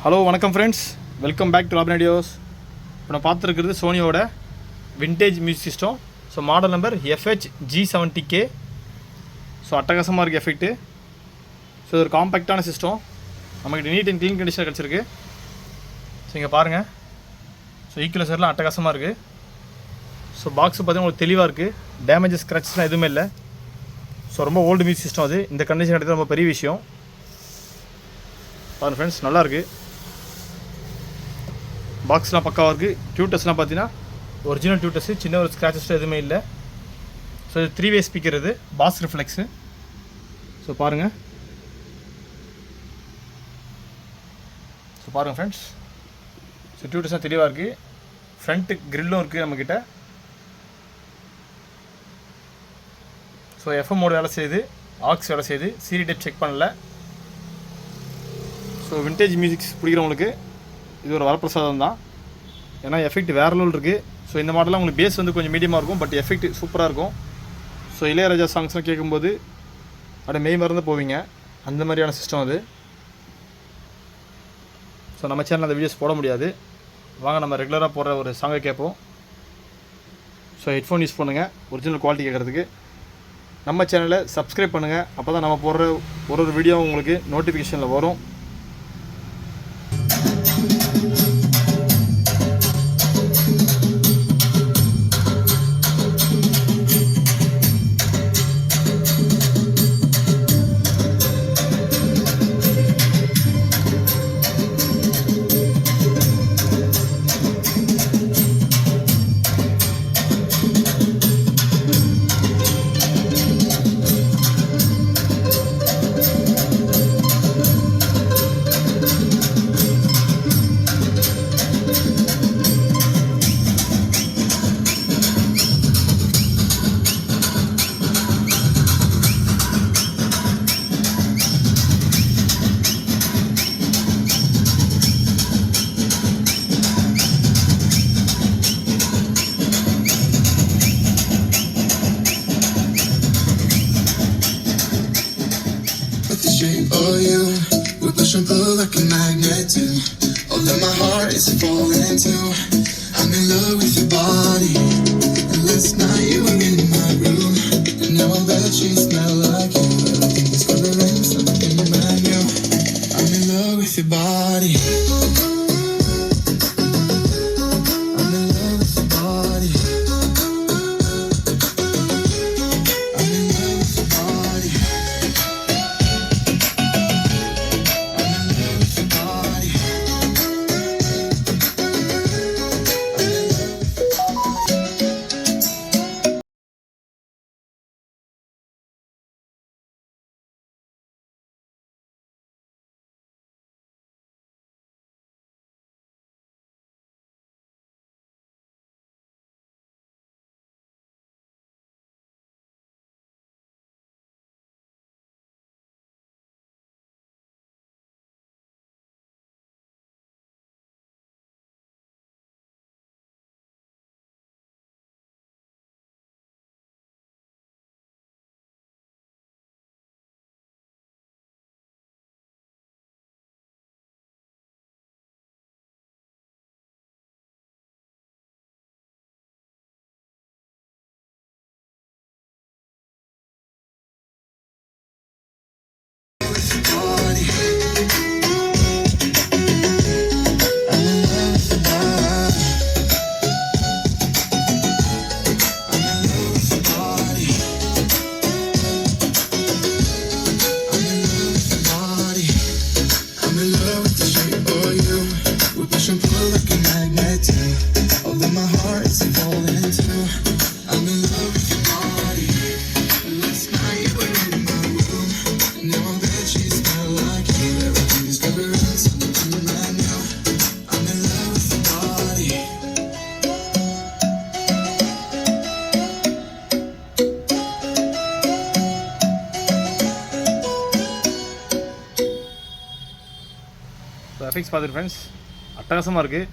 Hello வணக்கம் friends, welcome back to Robin ideas. இப்போ நான் பார்த்துருக்கிறது சோனியோட vintage music system. So model number FH-G70K. So அட்டகாசமாக இருக்குது எஃபெக்ட்டு. ஸோ இது ஒரு காம்பேக்டான சிஸ்டம், நம்மகிட்ட நீட் அண்ட் க்ளீன் கண்டிஷனில் கிடச்சிருக்கு. ஸோ இங்கே பாருங்கள், ஸோ ஈக்குவலைசர்லாம் அட்டகாசமாக இருக்குது. ஸோ பாக்ஸ் பார்த்தீங்கன்னா உங்களுக்கு தெளிவாக இருக்குது, டேமேஜஸ் ஸ்க்ராச்சஸ்லாம் எதுவுமே இல்லை. ஸோ ரொம்ப ஓல்டு மியூசிக் சிஸ்டம் அது, இந்த கண்டிஷன் எடுத்து ரொம்ப பெரிய விஷயம். பாருங்கள் ஃப்ரெண்ட்ஸ், நல்லாயிருக்கு. பாக்ஸ்லாம் பக்காவாக இருக்குது. டியூட்டர்ஸ்லாம் பார்த்தீங்கன்னா ஒரிஜினல் டியூட்டர்ஸு, சின்ன ஒரு ஸ்க்ராச்சஸ் எதுவுமே இல்லை. ஸோ இது 3-வே ஸ்பீக்கர், இது பாஸ் ரிஃப்ளெக்ஸு. ஸோ பாருங்கள், ஃப்ரெண்ட்ஸ், ஸோ டியூட்டர்ஸ்லாம் தெளிவாக இருக்குது. ஃப்ரண்ட்டு கிரில்லும் இருக்குது நம்மக்கிட்ட. ஸோ எஃப்எம் மோடு வேலை செய்யுது, ஆக்ஸ் வேலை செய்யுது, சீரி டைப் செக் பண்ணல. ஸோ விண்டேஜ் மியூசிக்ஸ் பிடிக்கிறவங்களுக்கு இது ஒரு வரப்பிரசாதம் தான். ஏன்னா எஃபெக்ட் வேறு லெவல் இருக்குது. ஸோ இந்த மாடலாம் உங்களுக்கு பேஸ் வந்து கொஞ்சம் மீடியமாக இருக்கும், பட் எஃபெக்ட் சூப்பராக இருக்கும். ஸோ இளையராஜா சாங்ஸ்லாம் கேட்கும்போது அப்படியே மெய் மறந்து போவீங்க, அந்த மாதிரியான சிஸ்டம் அது. ஸோ நம்ம சேனலில் அந்த வீடியோஸ் போட முடியாது, வாங்க நம்ம ரெகுலராக போடுற ஒரு சாங்கை கேட்போம். ஸோ ஹெட்ஃபோன் யூஸ் பண்ணுங்கள் ஒரிஜினல் குவாலிட்டி கேட்குறதுக்கு. நம்ம சேனலை சப்ஸ்கிரைப் பண்ணுங்கள், அப்போ தான் நம்ம போடுற ஒரு வீடியோ உங்களுக்கு நோட்டிஃபிகேஷனில் வரும். Oh, you, we push and pull like a magnet do. Although my heart is falling too. I'm in love with your body. And last night you were in my room, and now I bet you smell like you. Everything is covering something brand new. I'm in love with your body. I'm in love with your body. I'm in love with your body. So effects பார்த்துட்டு friends அட்டகாசமாக இருக்குது.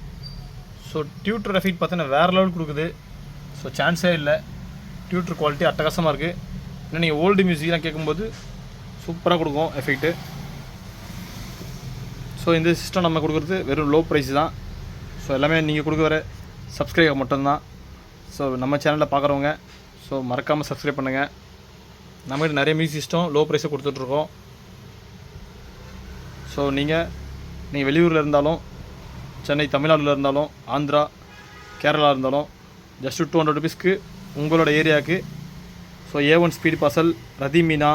So tutor effect பார்த்தீங்கன்னா வேறு level கொடுக்குது. So சான்ஸே இல்லை, tutor quality அட்டகாசமாக இருக்குது. இன்னும் நீங்கள் ஓல்டு மியூசிக்லாம் கேட்கும்போது சூப்பராக கொடுக்கும் எஃபெக்ட்டு. ஸோ ஸோ இந்த சிஸ்டம் நம்ம கொடுக்குறது வெறும் லோ ப்ரைஸ் தான். ஸோ எல்லாமே நீங்கள் கொடுக்குற சப்ஸ்கிரைபர் மட்டும்தான். ஸோ நம்ம சேனலில் பார்க்குறவங்க ஸோ மறக்காமல் சப்ஸ்கிரைப் பண்ணுங்கள். நம்மகிட்ட நிறைய மியூசிக் சிஸ்டம் லோ ப்ரைஸை கொடுத்துட்ருக்கோம். ஸோ நீங்கள் வெளியூரில் இருந்தாலும், சென்னை தமிழ்நாட்டில் இருந்தாலும், ஆந்திரா கேரளா இருந்தாலும் ஜஸ்ட்டு 200 ருபீஸ்க்கு உங்களோட ஏரியாவுக்கு so A1 speed parcel, Rathimeena,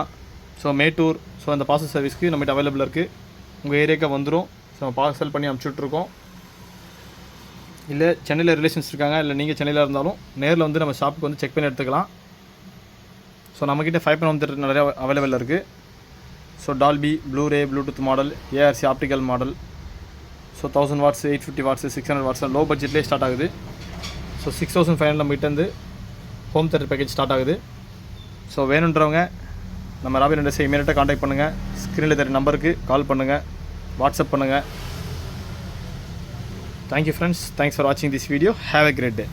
so Mettur, so அந்த பார்சல் சர்வீஸ்க்கு நம்மகிட்ட அவைலபிளாக இருக்குது. உங்கள் ஏரியாவுக்கு வந்துடும். ஸோ நம்ம பார்சல் பண்ணி அனுப்பிச்சுட்ருக்கோம். இல்லை சென்னையில் ரிலேஷன்ஸ் இருக்காங்க, இல்லை நீங்கள் சென்னையில் இருந்தாலும் நேரில் வந்து நம்ம ஷாப்புக்கு வந்து செக் பண்ணி எடுத்துக்கலாம். ஸோ நம்மக்கிட்ட 5.1 நிறையா அவைலபிளாக இருக்குது. So Dolby, blu ray, Bluetooth model, ARC optical model, so 1000 watts, 850 watts, 600 watts low பட்ஜெட்லேயே ஸ்டார்ட் ஆகுது. ஸோ 6500 நம்மகிட்டேருந்து ஹோம் தேட்டர் பேக்கேஜ் ஸ்டார்ட் ஆகுது. ஸோ வேணுன்றவங்க நம்ம ராபின் ரெண்டர்ஸை இமீடியட்டாக காண்டாக்ட் பண்ணுங்கள். ஸ்க்ரீனில் தெரிய நம்பருக்கு கால் பண்ணுங்கள், வாட்ஸ்அப் பண்ணுங்கள். தேங்க்யூ ஃப்ரெண்ட்ஸ், தேங்க்ஸ் ஃபார் வாட்சிங் this video. Have a great day.